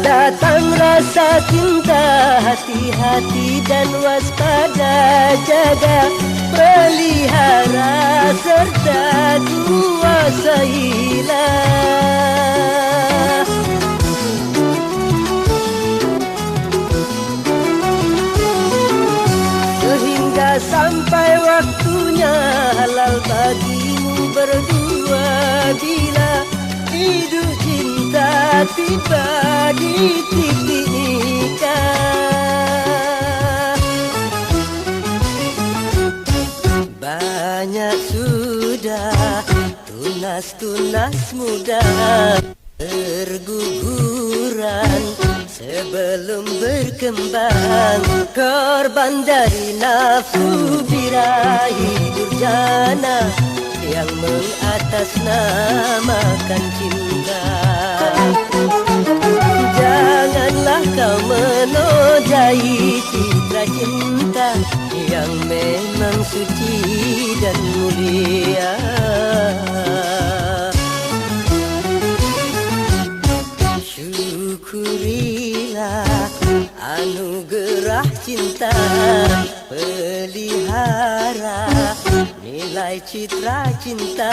datang rasa cinta, hati-hati dan waspada, jaga, pelihara serta kuasailah. Sehingga sampai waktunya halal bagimu berdua, bila hidup cinta tiba di titik nikah. Banyak sudah tunas-tunas muda terguguran sebelum berkembang, korban dari nafsu birahi durjana yang mengatasnamakan cinta. Janganlah kau menodai citra cinta yang memang suci dan mulia. Syukurilah anugerah cinta, pelihara nilai citra cinta